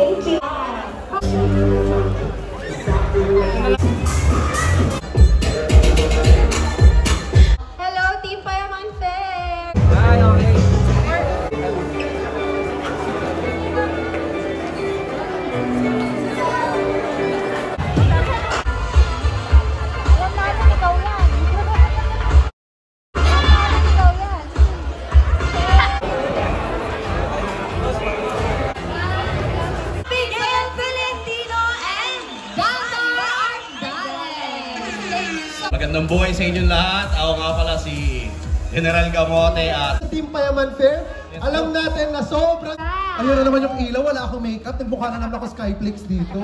Thank you. Hello, Team Payaman Fair! Hi, okay. Alam natin ikaw yan. Alam natin ikaw yan. Miguel Valentino and Dana Ardales! Magandang buhay sa inyong lahat. Ako nga pala si General Camote at Team Payaman Fair, alam natin na sobrang... Ayun na naman yung ilaw, wala akong makeup. Nagmukha na naman ako Skyflix dito.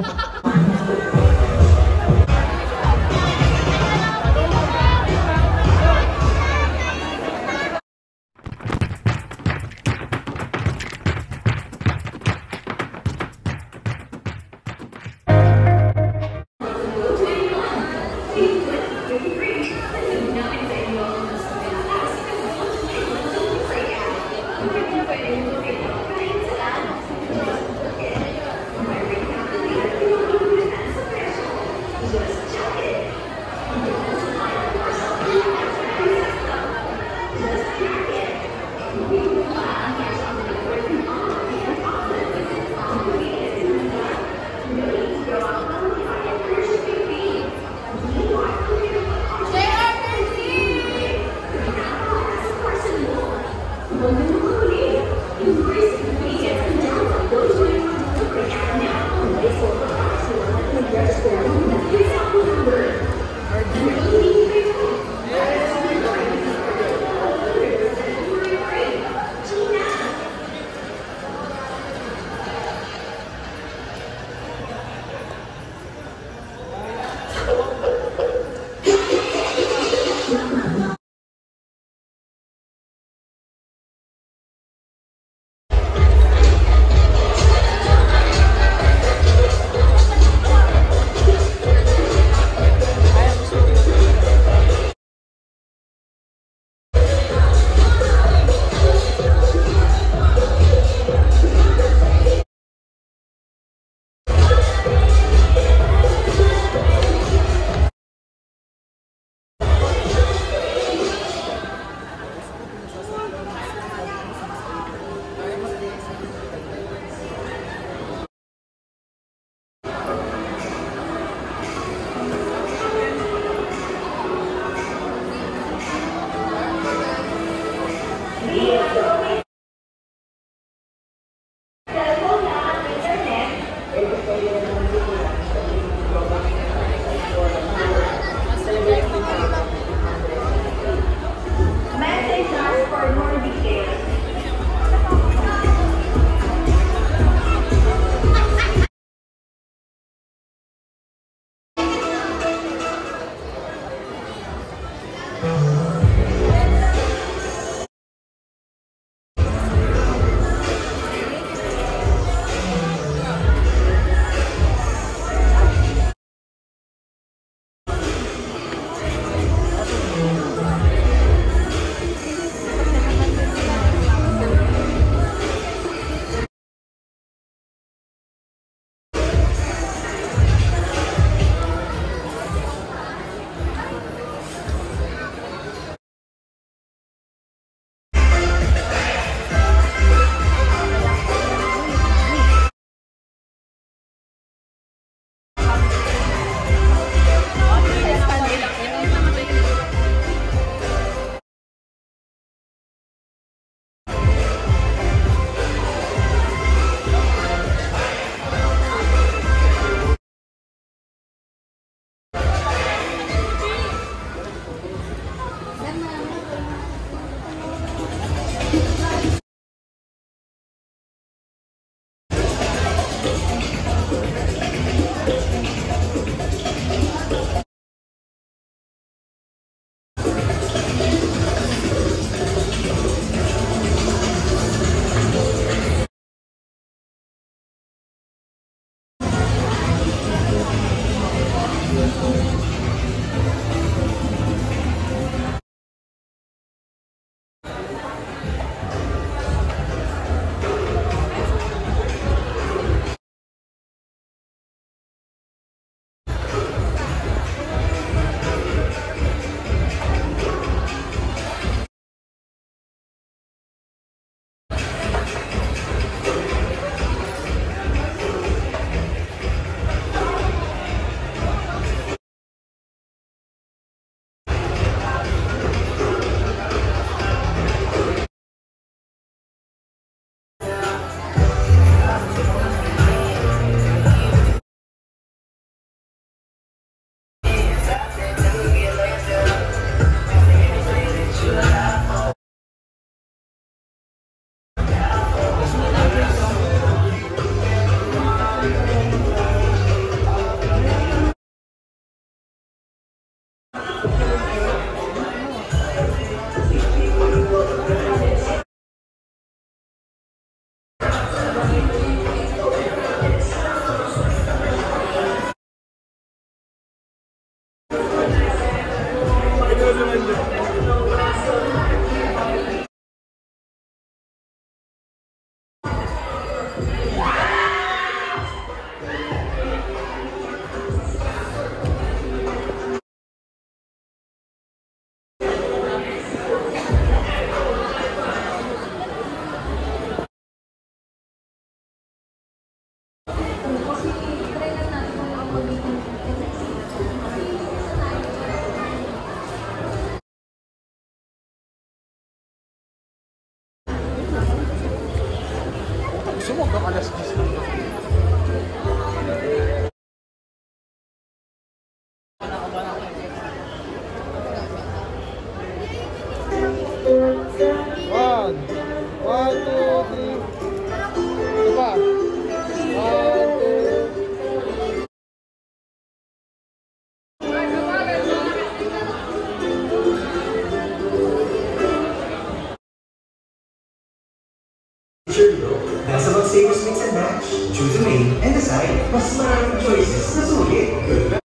main, and the side. Mas maraming choices na sulit. Good luck!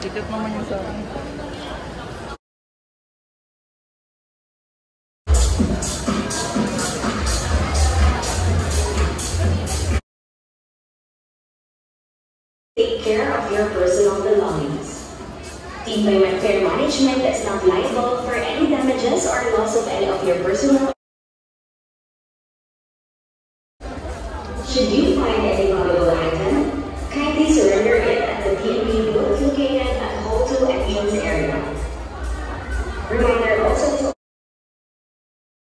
Ticket naman yung sa akin. Take care of your personal belongings. Team Payment Fair Management is not liable for any damages or loss of any of your personal. Should you find any valuable item, kindly surrender it at the DMV booth located at Hall 2 entrance area. Reminder also to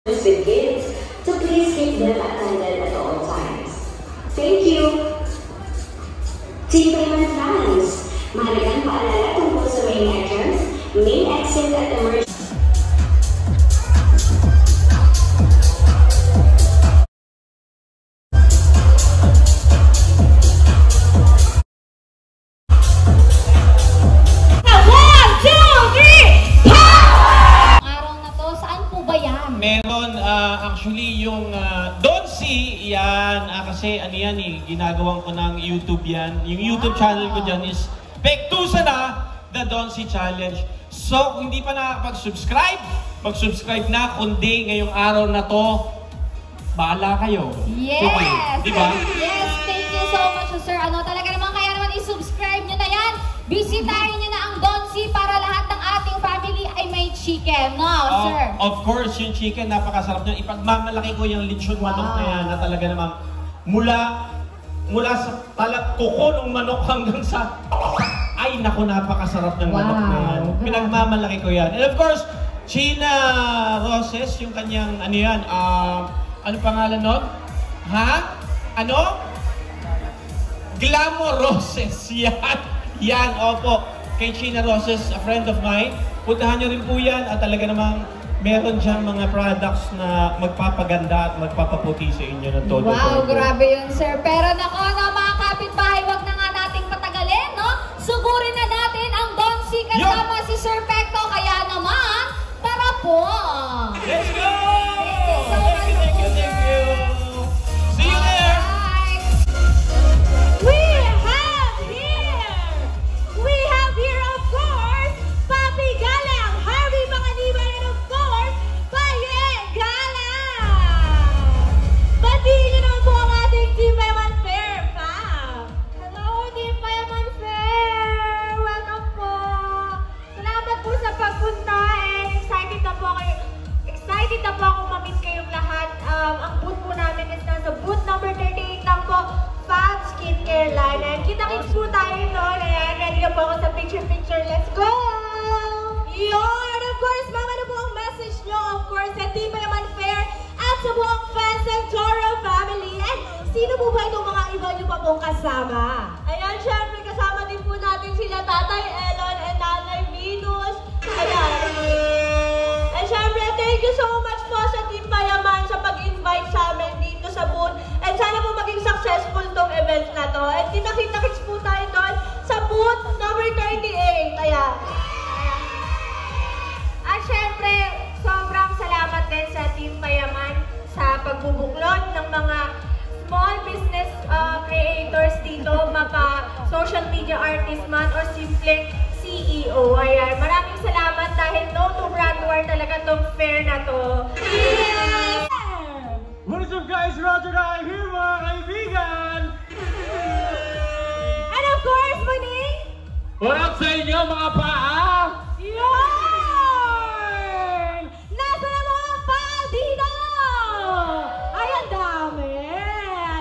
with gates to please keep them attended at all times. Thank you! Team Payment fans, mahalagang paalala tungkol sa main entrance, main exit at emergency. Meron actually yung Donsi, yan, kasi ano yan ginagawan ko ng YouTube yan. Yung YouTube channel ko dyan is Pektusa na, The Donsi Challenge. So, kung hindi pa nakakapag-subscribe, mag-subscribe na, kundi ngayong araw na to, bahala kayo. Yes! Okay, diba? Yes, thank you so much, sir. Talaga naman, kaya naman i-subscribe nyo na yan. Bisitahin nyo na ang Donsi para lahat ng ating family ay may chicken, no, sir? Of course, yung chicken, napakasarap niyan. Ipagmamalaki ko yung lechon manok na yan na talaga naman mula sa kuko ng manok hanggang sa ay naku, napakasarap ng manok na yan. Pinagmamalaki ko yan. And of course, China Roses, yung kanyang ano yan, ano pangalan nun? Ha? Ano? Glamour Roses, yan. Yan, opo. Kay China Roses, a friend of mine. Puntahan nyo rin po yan at talaga namang meron dyan mga products na magpapaganda at magpapaputi sa inyo ng todo. Wow, grabe yun, sir. Pero nako, mga kapitbahay, wag na nga nating patagalin, no? Sugurin na natin ang Donsi kasama si Sir Pekto. Kaya naman, tara po! Let's go! Thank you so much, Thank you. See you there! We have here, of course, Papi Galang, Harvey Panganiban, and of course, Paye Galang! Batiin niyo naman po ang ating Team Payaman Fair, fam! Hello, Team Payaman Fair! Welcome po! Salamat po sa pagpunta and excited na po akong ma-meet kayong lahat. Ang booth po namin is nasa booth number 38 lang po, Fab Skincare Line. And kita-kits po tayo noon. Ayan, ready na po ako sa picture-picture. Let's go! Yun! Of course, mama na po ang message nyo. Of course, sa Team Payaman Fair at sa buong fans and Toro family. And sino po ba itong mga iba nyo pa pong kasama? Ayan, syempre kasama din po natin sila Tatay Elon and Nanay Venus. Ayan. And syempre, thank you so much po sa Team Payaman sa pag-invite sa amin dito sa booth. And sana po maging successful tong event na to. And kita-kits po tayo doon sa booth number 38. Ayan. At syempre, sobrang salamat din sa Team Payaman sa pagbubuklod ng mga small business creators dito, mapa social media artist man or simpleng CEO. Ayan, maraming salamat dahil no to brand war talaga tong fair na to. Yes! What is up guys? Roger na here mga kaibigan! And of course, Maning! What up sa inyo mga paa? Yun! Nasa na mga paa dito! Ay, ang dami!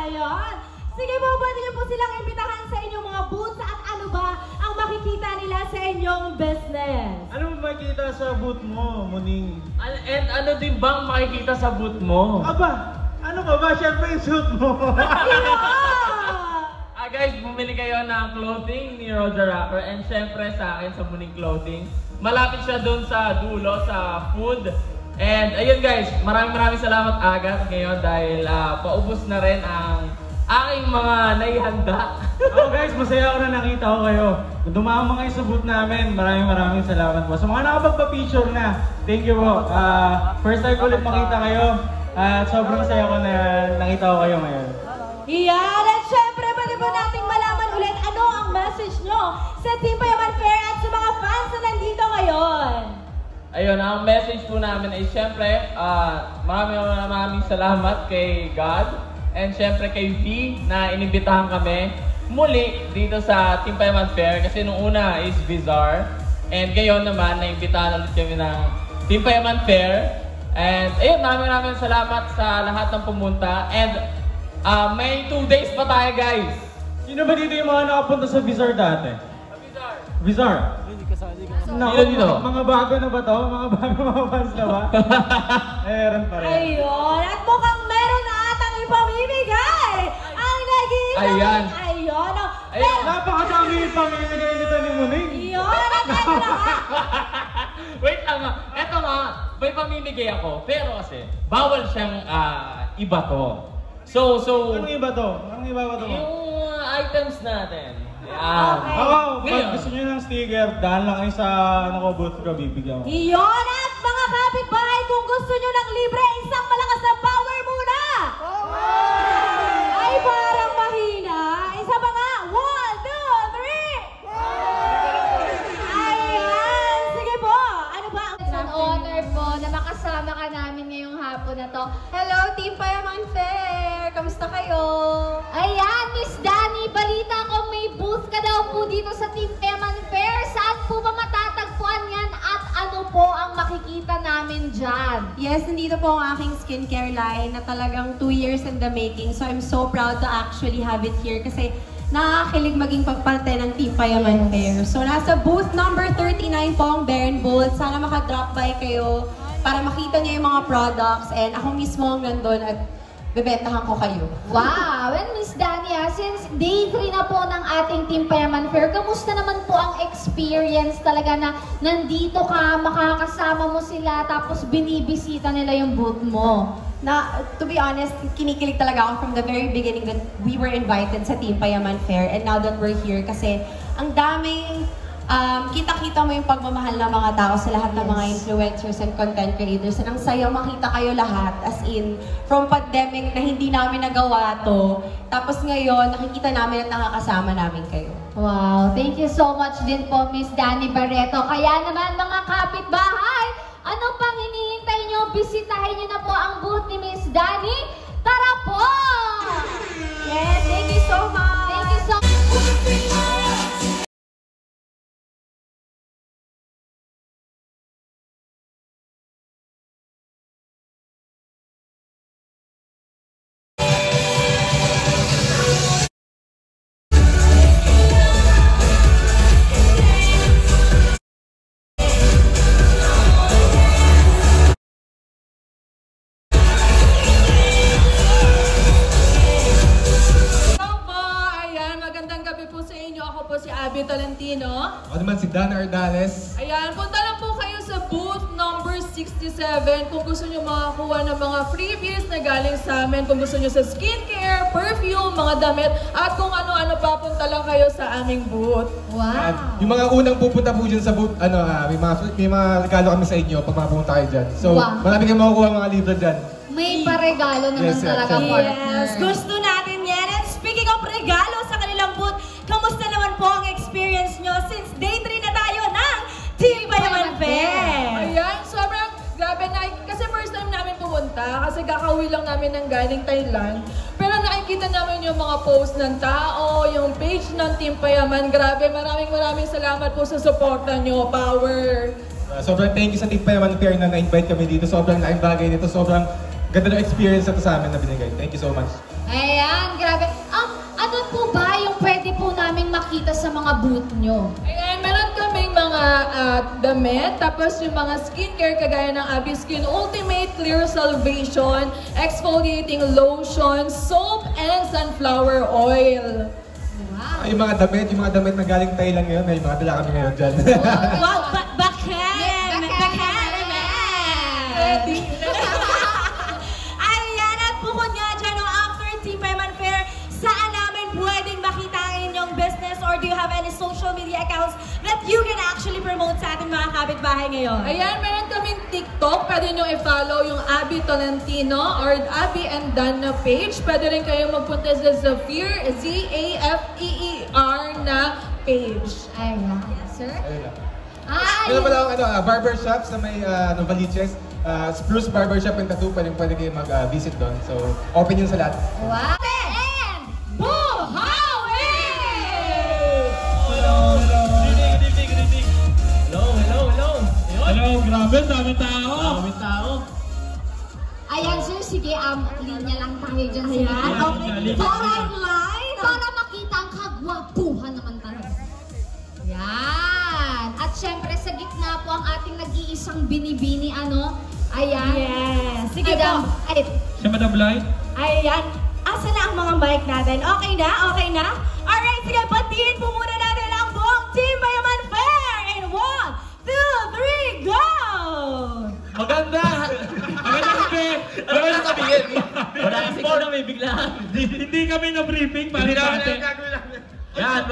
Ayun! Sige po, pwede niyo po silang imbitahan sa inyong mga booths at ano ba ang makikita nila sa inyong business? Ano makikita sa booth booth mo, Muning? And ano din bang makikita sa booth mo? Aba, ano ba ba? Siyempre yung suit mo. Guys, bumili kayo ng clothing ni Roger Rocker and syempre sa akin sa Muning Clothing. Malapit siya dun sa dulo, sa food. And ayun guys, maraming salamat agad ngayon dahil paubos na rin ang aking mga naihanda. Ako guys, masaya ako na nakita ko kayo. Dumama kayo sa booth namin. Maraming salamat po. Sa mga nakapagpa-picture na, thank you po. First time ko ulit makita kayo. At sobrang saya ko na nakita ko kayo ngayon. Yan, at syempre pwede po nating malaman ulit ano ang message nyo sa Team Payaman Fair at sa mga fans na nandito ngayon. Ayun, ang message po namin ay syempre, maraming salamat kay God and syempre kay V na inibitahan kami muli dito sa Team Payaman Fair kasi nung una is Bizarre and ngayon naman naimbitahan ulit kami ng Team Payaman Fair and ayun, maraming salamat sa lahat ng pumunta and may 2 days pa tayo guys. Sino ba dito yung mga nakapunta sa Bizarre dati? Bizarre? Sino dito? Mga bago na ba to? Mga fans na ba? Meron pa rin. Ayun, at mukhang meron na atang ipamimigay ang naging... Ayan. Ayun. Ayun. Napakadami yung pamimigay nito ni Muning. Ayun, at eto na nga. Wait lang nga. Eto nga, may pamimigay ako. Pero kasi, bawal siyang ibato. So... Anong iba to? Anong iba ba to? Yung items natin. Okay. Ako, pag gusto nyo ng sticker, dahil lang kayo sa booth ko, bibigyan ko. Iyon at mga kapitbahay, kung gusto nyo ng libre, isang malakas na power muna! Ay, parang mahina. Isa pa nga. 1, 2, 3! Ayan! Sige po. Ano ba? It's an honor po na makasama ka namin ngayong hapon na to. Hello, Team Payaman Fair! Kamusta kayo? Ayan, Miss Dani, balita ko may booth ka daw po dito sa Team Payaman Fair. Saan po ba matatagpuan yan at ano po ang makikita namin dyan? Yes, nandito po ang aking skincare line na talagang 2 years in the making. So I'm so proud to actually have it here kasi nakakakilig maging pagparte ng Team Payaman Fair. So nasa booth number 39 po ang Bear and Bold. Sana maka-drop by kayo para makita niyo yung mga products and ako mismo ang nandun at bebentahan ko kayo. Wow! And Miss Dania, since day 3 na po ng ating Team Payaman Fair, kamusta naman po ang experience talaga na nandito ka, makakasama mo sila, tapos binibisita nila yung booth mo? Na, to be honest, kinikilig talaga ako from the very beginning that we were invited sa Team Payaman Fair and now that we're here kasi ang daming kita-kita mo yung pagmamahal ng mga tao sa lahat ng mga influencers and content creators. And ang sayo makita kayo lahat, as in, from pandemic na hindi namin nagawa to, tapos ngayon, nakikita namin at nakakasama namin kayo. Wow, thank you so much din po, Miss Dani Barreto. Kaya naman mga kapitbahay, ano pang hinihintay nyo? Bisitahin nyo na po ang booth ni Miss Dani. Tara po! Yes, thank you so much! Thank you so much! Tolentino. Ako naman si Dan Ardales. Ayan, punta lang po kayo sa booth number 67 kung gusto nyo makakuha ng mga freebies na galing sa amin. Kung gusto nyo sa skincare, perfume, mga damit, at kung ano-ano pa, punta lang kayo sa aming booth. Wow! Yung mga unang pupunta po dyan sa booth, may mga regalo kami sa inyo pag mapunta kayo dyan. So, marami kayong makukuha mga libro dyan. May paregalo naman talaga, partner. Yes, gusto natin yan. And speaking of regalo sa kanilang booth, kamusta naman po ang experience nyo since day 3 na tayo ng Team Payaman Fair? Ayan, sobrang grabe na. Kasi first time namin pumunta, kasi kakauwi lang namin ng galing Thailand. Pero nakikita namin yung mga post ng tao, yung page ng Team Payaman. Grabe, maraming salamat po sa suporta nyo. Power! Sobrang thank you sa Team Payaman Fair na na-invite kami dito. Sobrang laking bagay nito. Sobrang ganda ng experience na to sa amin na binigay. Thank you so much. Ayan, grabe. Ano po ba yung pwede po namin makita sa mga booth nyo? Ayan, meron kaming mga mga damit, tapos yung mga skincare kagaya ng Abby Skin Ultimate Clear Salvation, Exfoliating Lotion, Soap, and Sunflower Oil. Wow. Yung mga damit na galing Thailand ngayon, may mga dala kami ngayon dyan. Wow, bakem! Ayan, at bukod nga dyan, after Team Payaman Fair, saan namin pwedeng makita ang inyong business, or do you have any social media accounts that you can actually promote sa ating mga kapitbahay ngayon? Ayan, meron kaming TikTok. Pwede nyo i-follow yung Abby Tolentino or Abby and Dan na page. Pwede rin kayong magpunta sa Zafeer, Z-A-F-E-E-R na page. Ayan. Sir? Meron pala akong barbershop sa may Novaliches. Spruce Barbershop and Tattoo. Pwede kayo mag-visit doon. So, open yun sa lahat. Wow! And Buhawi! Hello, grabe, daming tao. Ayan, sir, sige, linya lang tayo dyan sa likod. Para makita ang kagwapuhan naman talaga. Yan. At syempre, sa gitna po ang ating nag-iisang binibini, Ayan. Yes. Sige Madam, po. Si Madam Light? Ayan. Asa na ang mga mic natin? Okay na? Okay na? Alright, sige, batiin po muna natin ang buong Team Payaman Fair in 1, 2, 3, go! Magandang gabi! Wala na sabihin. Wala kasi ko na may biglaan. Hindi kami na-briefing, Hindi namin yan,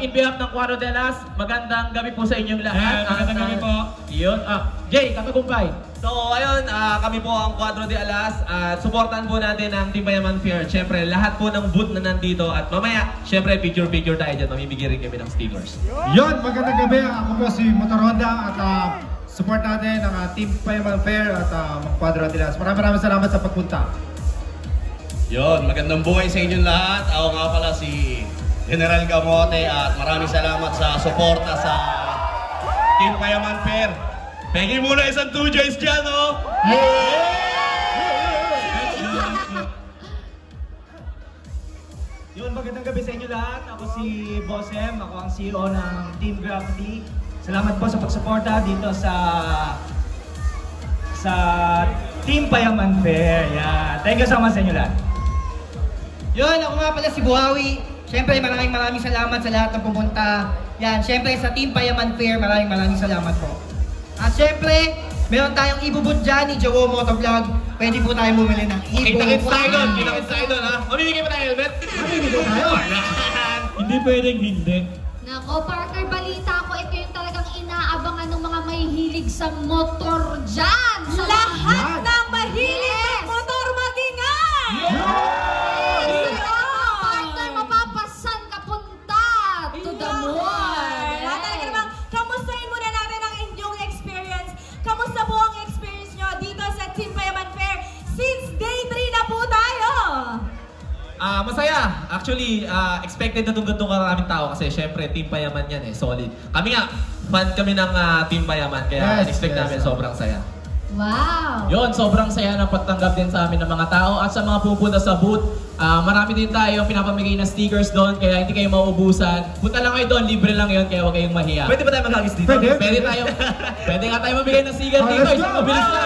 in behalf ng Cuadro de Alas, magandang gabi po sa inyong lahat. Magandang gabi po. Yun, Jay, katagumpay. So, ayun, kami po ang Cuadro de Alas at supportan po natin ang Team Payaman Fair. Siyempre, lahat po ng booth na nandito at mamaya, siyempre, picture-picture tayo dyan. Mamimigay rin kami ng stickers. Yun, magandang gabi. Ako po si Motor Honda at support natin ang Team Payaman Fair at Cuadro de Alas. Maraming salamat sa pagpunta. Yun, magandang buhay sa inyong lahat. Ako nga pala si General Gamote at maraming salamat sa suporta sa Team Payaman Fair. Pegi muna isang 2 joints dyan, oh! Yun, magandang gabi sa inyo lahat. Ako si Boss M, ako ang CEO ng Team Gravity. Salamat po sa pagsuporta dito sa Team Payaman Fair. Yeah. Thank you so much sa inyo lahat. Yun, ako nga pala si Buhawi. Siyempre, maraming salamat sa lahat ng pumunta. Yan, siyempre sa Team Payaman Fair, maraming salamat po. At siyempre, meron tayong ibubot dyan ni Jowo Motovlog. Pwede po tayo bumili ng Kita-kits tayo doon, ha? Mamimigay pa tayo helmet? Mamimigay tayo! Hindi pwedeng hindi. Nako, partner, balita ko, ito yung talagang inaabangan ng mga mahihilig sa motor dyan. Sa lahat ng mahilig sa motor magingay! Partner, mapapasan ka punta to the mall. Talaga namang, kamustahin muna natin ang inyong experience. Kamusta po ang experience nyo dito sa Team Payaman Fair? Since day 3 na po tayo! Masaya. Actually, expected na itong karaming tao kasi syempre Team Payaman yan solid. Kami nga, fan kami ng Team Payaman kaya expect namin sobrang saya. Wow! Yun, sobrang saya na pagtanggap din sa amin ng mga tao at sa mga pupunta sa booth. Marami din tayo pinapamigay na stickers doon kaya hindi kayo mauubusan. Punta lang kayo doon, libre lang yun kaya huwag kayong mahiya. Pwede ba tayo maghagis dito? Pwede nga tayo mamigay ng sticker dito. Isang mabilis lang.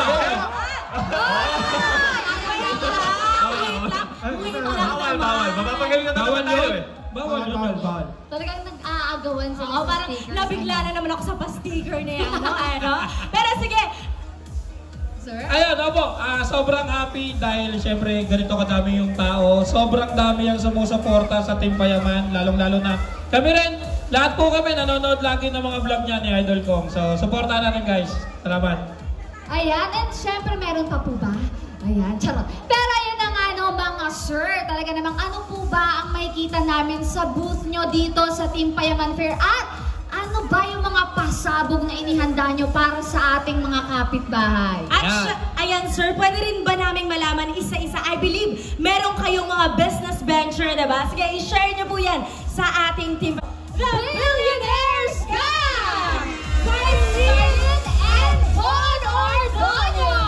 Bawal. Mapapagaling na naman tayo Bawal. Talagang nag-aagawan sa Oo, parang nabigla na naman ako sa pa-sticker na yan, Pero sige, sir? Ayun, sobrang happy dahil syempre ganito kadami yung tao. Sobrang dami yung sumusuporta sa Team Payaman, lalong-lalo na kami rin. Lahat po kami nanonood lagi ng mga vlog niya ni Idol Kong. So, supportahan natin guys. Salamat. Ayan, and syempre meron pa po ba? Ayan, charot. Pero ayun na nga mga sir, talaga namang ano po ba ang makikita namin sa booth nyo dito sa Team Payaman Fair? At ano ba yung mga pasabog na inihanda nyo para sa ating mga kapitbahay? At ayan sir, pwede rin ba naming malaman isa-isa? I believe meron kayong mga business venture, diba? Sige, i-share nyo po yan sa ating team. The Billionaires Gang! By Sid and Von Ordonio!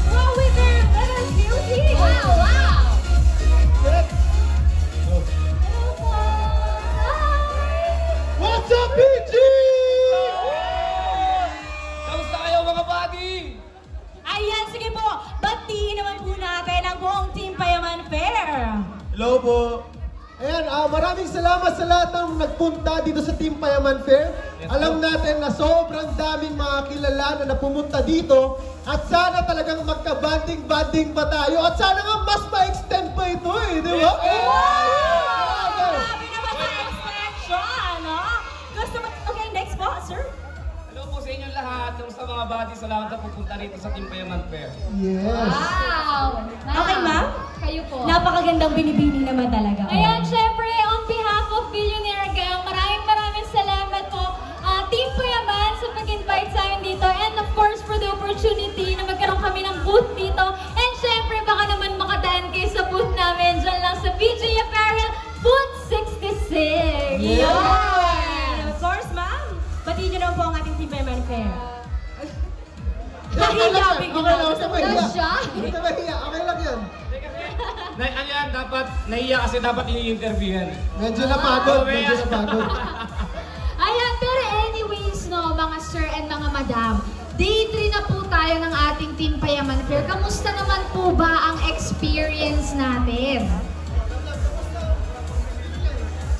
Well, with their little beauty! Wow! What's up, PG? Buddy! Ayan, sige po. Batiin naman po natin ang buong Team Payaman Fair. Hello po. Ayan, maraming salamat sa lahat ng nagpunta dito sa Team Payaman Fair. Alam natin na sobrang daming mga kilala na pumunta dito. At sana talagang magka-banding-banding pa tayo. At sana nga mas ma-extend pa ito eh, di ba? Grabe naman sa extension, no? Gusto mo, okay, next po, sir. Hello po sa inyong lahat. Yung sa mga buddy, salamat na pupunta rito sa Team Payaman Fair. Yes. Wow! Okay, ma'am? Kayo po. Napakagandang binibini naman talaga. Ayan, syempre, on behalf of Billionaire Gang, maraming salamat po, Team Payaman, sa pag-invite sa amin dito. And of course, for the opportunity na magkaroon kami ng booth dito. And syempre, baka naman makadaan kayo sa booth namin. Diyan lang sa BG Apparel, booth 66. Yeah! Of course, ma'am. Batiin niyo naman po ang ating Team Payaman Fair. Nahiya, bigla. Okay lang yan. Ano yan, dapat, nahiya kasi dapat ini-interview yan. Medyo napagod. Ayan, pero anyways, no, mga sir and mga madam, day 3 na po tayo ng ating Team Payaman Fair. Kamusta naman po ba ang experience natin?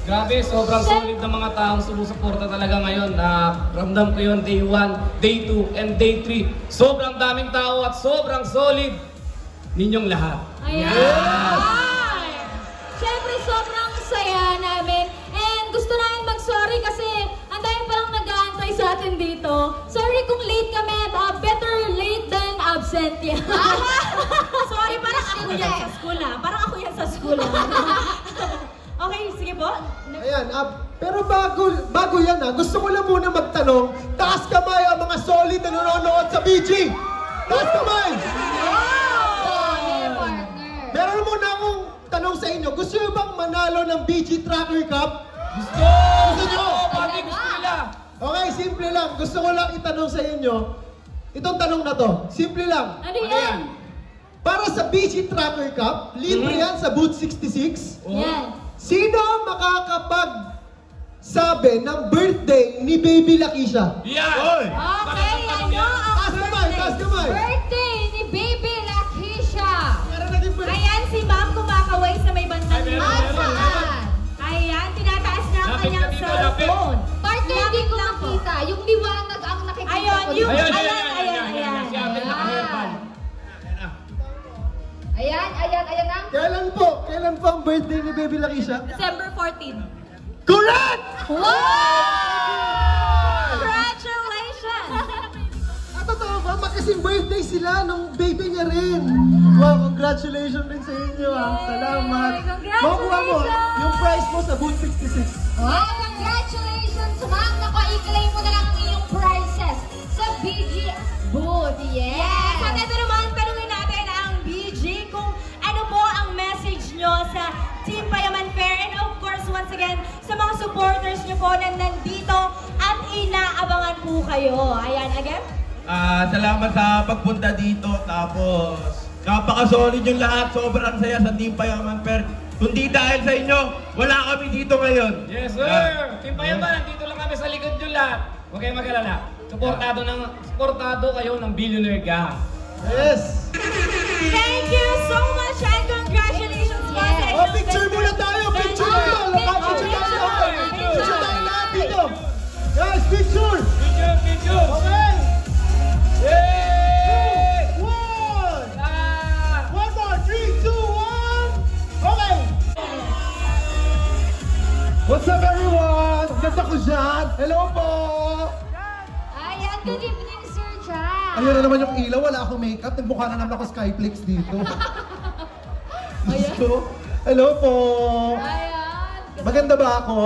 Grabe, sobrang solid ng mga taong sumusuporta talaga ngayon. Ramdam ko yun day 1, day 2, and day 3. Sobrang daming tao at sobrang solid ninyong lahat. Ayan! Siyempre, sobrang saya namin. And gusto namin mag-sorry kasi ang dami palang nag-aantay sa atin dito. Sorry kung late kami. Better late than absent yan. Sorry, parang ako yan sa school ha. Parang ako yan sa school ha. Okay, sige po. Ayan, pero bago yan gusto ko lang muna magtanong, taas kamay ang mga solid na nanonood sa BG! Taas kamay! Meron muna akong tanong sa inyo, gusto nyo bang manalo ng BG Tracker Cup? Gusto nyo? Pati gusto nila! Okay, simple lang. Gusto ko lang itanong sa inyo, itong tanong na to, simple lang. Ano yan? Para sa BG Tracker Cup, libre yan sa booth 66. Yan. Sino makakapag-sabi ng birthday ni Baby Lakeisha? Yan! Okay, Taas kamay! Birthday ni Baby Lakeisha! Ayan, si ma'am kumakaway sa may bandang Saan? Ayan, tinataas niya ang kanyang cellphone. Partner, hindi ko makita. Yung liwanag ang nakikita Ayun, ko. yung Ayan. Ayan na. Kailan po ang birthday ni Baby Lakeisha? December 14. Correct! Wow! Congratulations! Totoo ba? Magkasing birthday sila nung baby niya rin. Wow, congratulations din sa inyo Salamat. Makuha mo yung prize mo sa booth 66. Wow, congratulations, ma'am. Naku, i-claim mo na lang ang iyong prizes sa BG booth. Yes! At ito naman, tanungin natin ang BG kung ano po ang message nyo sa Team Payaman Fair. And of course, once again, sa mga supporters nyo po na nandito at inaabangan po kayo. Ayan, again. Salamat sa pagpunta dito. Tapos, napaka-solid yung lahat. Sobrang saya sa Team Payaman Fair. Kundi dahil sa inyo, wala kami dito ngayon. Yes, sir! Team Payaman, nandito lang kami sa likod nyo lahat. Huwag kayong mag-alala. Suportado kayo ng Billionaire Gang. Yes! Thank you so much and congratulations po sa inyong Picture muna tayo! Picture tayo! Picture tayo lahat dito! Guys, picture! Picture! Okay! Yay! 2, 1! 1 more! 3, 2, 1! Okay! What's up everyone? Ganda ko dyan! Hello po! Ayan, good evening, Sir Jack. Ayun na naman yung ilaw, wala akong makeup. Nagmukha na naman ako Skyflex dito. Gusto? Hello po! Ayan. Maganda ba ako?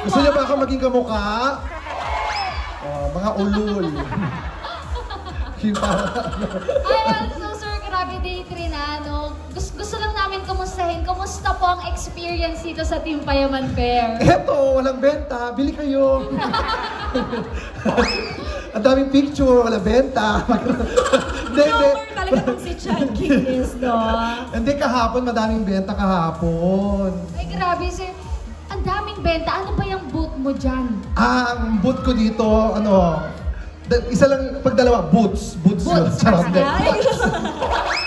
Gusto niyo ba ako maging kamukha? Mga ulul. Ayan, so sir, grabe day 3 na, no? Gusto lang namin kumustahin. Kumusta po ang experience dito sa Team Payaman Fair? Eto, walang benta. Bili kayo. Ang daming picture, walang benta. Number talaga itong si Chad Guinness, no? Hindi, kahapon, madaming benta kahapon. Ay, grabe, sir. Ang daming benta. Ano ba yung booth mo dyan? Ang booth ko dito, Isa lang, pag dalawa, boots. Boots yun. Charot.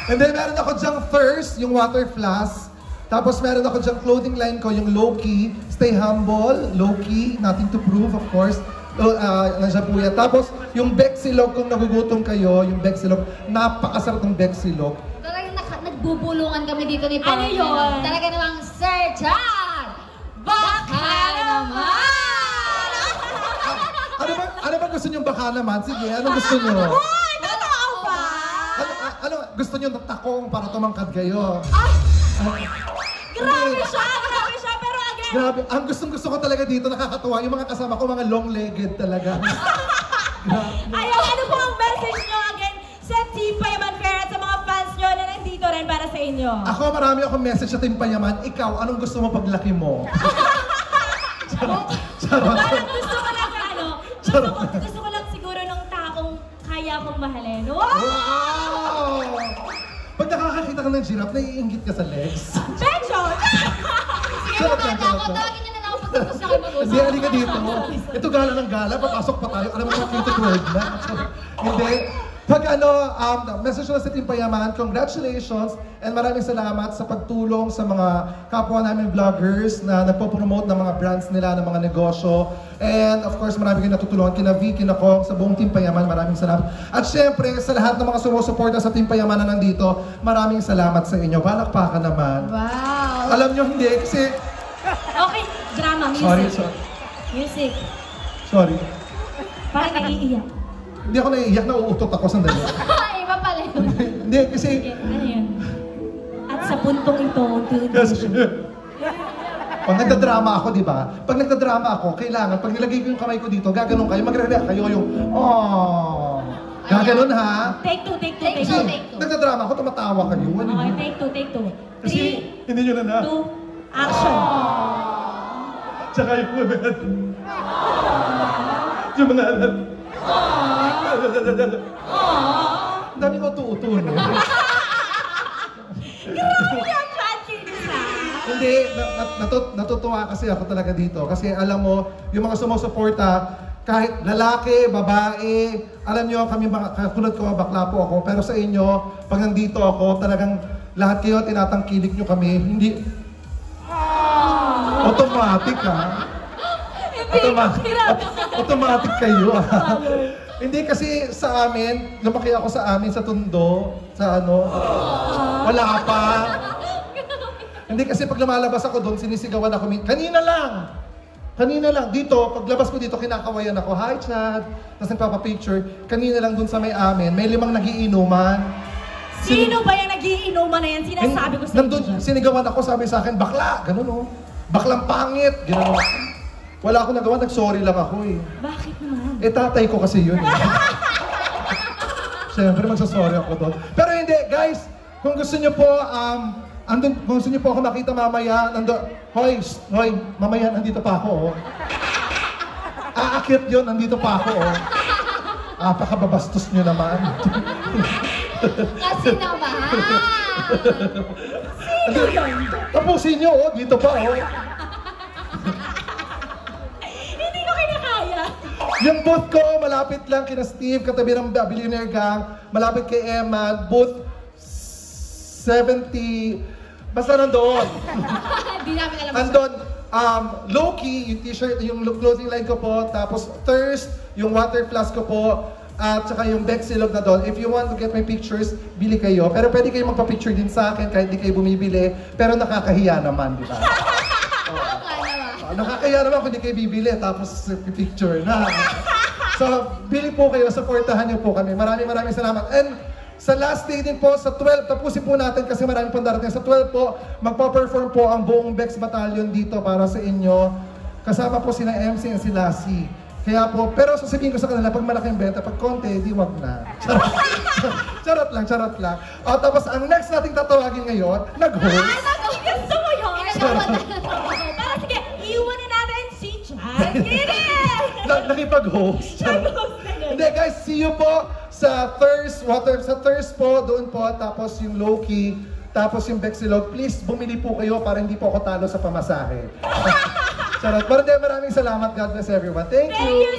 And then meron ako dyang Thirst, yung water flask. Tapos meron ako dyang clothing line ko, yung low-key. Stay humble, low-key, nothing to prove, of course. Nandiyan po yan. Tapos yung Bexilog, kung nagugutom kayo, yung Bexilog, napakasarap ng Bexilog. Talagang nagbubulungan kami dito ni Paul. Ano yun? Talaga namang, Sir John! Baka naman! Ano ba gusto nyo baka naman? Sige, ano gusto nyo? Uy! Totoo ba? Ano gusto nyo takong para tumangkad kayo? Grabe siya! Grabe siya! Pero again... Grabe. Ang gustong-gusto ko talaga dito, nakakatuwa. Yung mga kasama ko, mga long-legged talaga. Ayaw, ano po ang message nyo again sa Team Payaman Fair at sa mga fans nyo na nandito rin para sa inyo? Ako, marami akong message sa Team Payaman. Ikaw, anong gusto mo paglaki mo? Charot. Parang gusto ko lang ano, gusto ko lang siguro ng taong kaya kong mahalin. Wow! Wow! Pag nakakakita ka ng giraffe, naiinggit ka sa legs. Medyo! Sige, maganda ako. Tawagin na lang ako pagkatapos na kayo mag-usap. Hindi, halika dito. Ito gala ng gala, papasok pa tayo. Alam mo na, cute word na. Hindi. Pag message na sa Team Payaman, congratulations and maraming salamat sa pagtulong sa mga kapwa namin vloggers na nagpo-promote ng mga brands nila, ng mga negosyo. And of course, marami kayo natutulungan. Kina V, kina Kong, sa buong Team Payaman, maraming salamat. At syempre, sa lahat ng mga sumusuporta sa Team Payaman na nandito, maraming salamat sa inyo. Palakpakan naman. Wow! Alam nyo, hindi, kasi... Okay, drama, music. Sorry. Music. Sorry. Parang naiiyak. Hindi ako naiiyak, nauutot ako sandali. Iba pala yun. Hindi, kasi... Ano yun? At sa puntong ito, pag nagdadrama ako, di ba? Pag nagdadrama ako, kailangan, pag nilagay ko yung kamay ko dito, gaganon kayo, magre-react kayo yung, oh. Gaganon ha? Take two. Kasi nagdadrama ako, tumatawa kayo. Ano Okay, take two. Kasi hindi nyo na 2, action. Tsaka yung mga yung mga ang dami ko utu-utu, no? Grabe yung chattiness, ha? Hindi, natutuwa kasi ako talaga dito. Kasi alam mo, yung mga sumusuporta, kahit lalaki, babae, alam nyo, kami katulad ko, bakla po ako. Pero sa inyo, pag nandito ako, talagang lahat kayo, tinatangkilik nyo kami. Hindi, automatic ha? Automatic kayo ha? Hindi kasi sa amin, lumaki ako sa amin sa Tondo, sa ano, wala pa. Hindi kasi pag lumalabas ako doon, sinisigawan ako. Kanina lang, dito, paglabas ko dito, kinakawayan ako. Hi, Chad. Tapos nagpapapicture. Kanina lang doon sa may amin, may 5 nagiinuman. Sino ba yung nagiinuman na yan? Sinasabi ko sa nandun, sinigawan ako, sabi sa akin, bakla, ganun o. Baklang pangit, ganun o. Wala akong nagawa, nag-sorry lang ako eh. Bakit naman? Tatay ko kasi yun eh. Siyempre, magsasorry ako doon. Pero hindi, guys, kung gusto niyo po, kung gusto niyo po ako makita mamaya, hoy, mamaya, nandito pa ako, oh. Aakit yun, nandito pa ako, oh. Apakababastos niyo naman. Kasi naman. Tapusin niyo, oh, dito pa, oh. Hindi ko kinakaya. Yung booth ko, malapit lang kina Steve, katabi ng Billionaire Gang, malapit kay Emma, booth 70, basta nandoon. Hindi namin alam. Andon, low-key, yung t-shirt, yung clothing line ko po, tapos Thirst, yung water flask ko po, at saka yung Bexilog na doon. If you want to get my pictures, bili kayo. Pero pwede kayo magpa-picture din sa akin kahit di kayo bumibili, pero nakakahiya naman, di ba? Nakakahiya naman kung di kayo bibili, tapos picture na. So, bili po kayo, supportahan niyo po kami. Maraming salamat. And sa last day din po, sa 12, tapusin po natin kasi marami pong darating. Sa 12 po, magpa-perform po ang buong Bex Battalion dito para sa inyo. Kasama po sina MC and si Lassie. Kaya po, pero sasabihin ko sa kanila, pag malaki ang benta, pag konti, di wag na. Charot lang. Tapos ang next nating tatawagin ngayon, nag-host. Gusto mo yun? Para sige, iwan na natin si Chad. Nakipag-host. Hindi guys, see you po sa Thirst po, doon po, tapos yung low-key, tapos yung Bexilog. Please, bumili po kayo para hindi po ako talo sa pamasahe. Charot. Pero maraming salamat. God bless everyone. Thank you.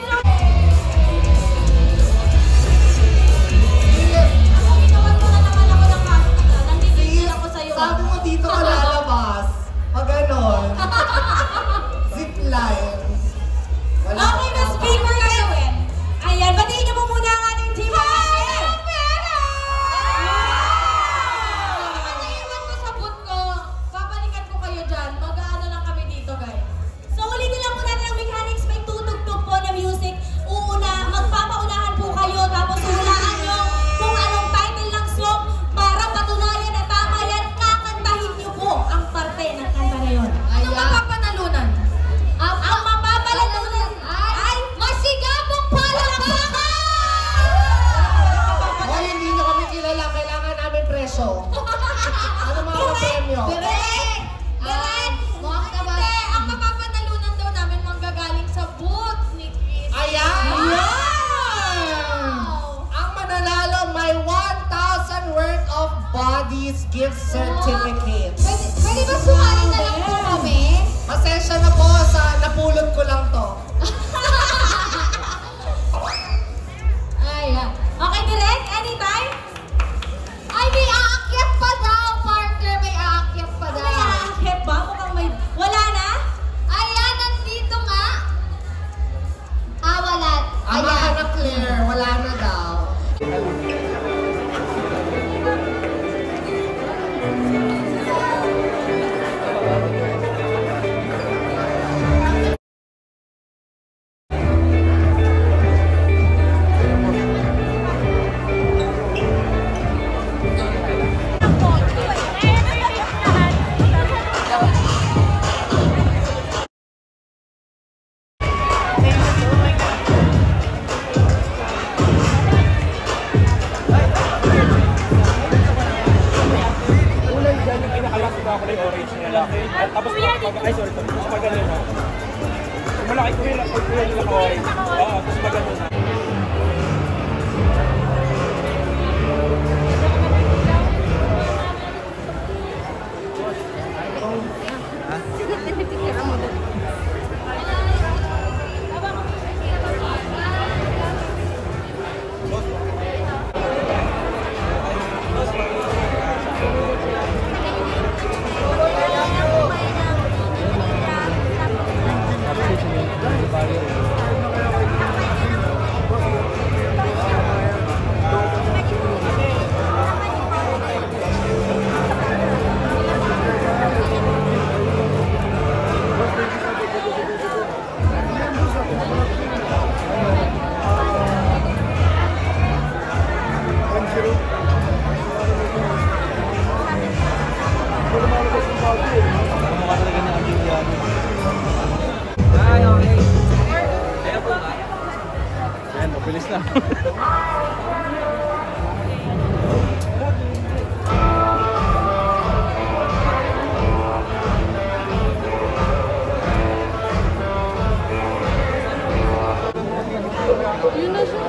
Buddies gift certificates. Pwede ba sumali na lang po kami? Pasensya na po sa napulot ko lang to. Ayan. Okay, direct? Anytime? Ay, may aakyat pa daw, partner. May aakyat pa daw. May aakyat ba? Mukhang may... Wala na? Ayan, nandito nga. Wala. Ama na Claire, wala na daw. Bilis na. Yun na siya.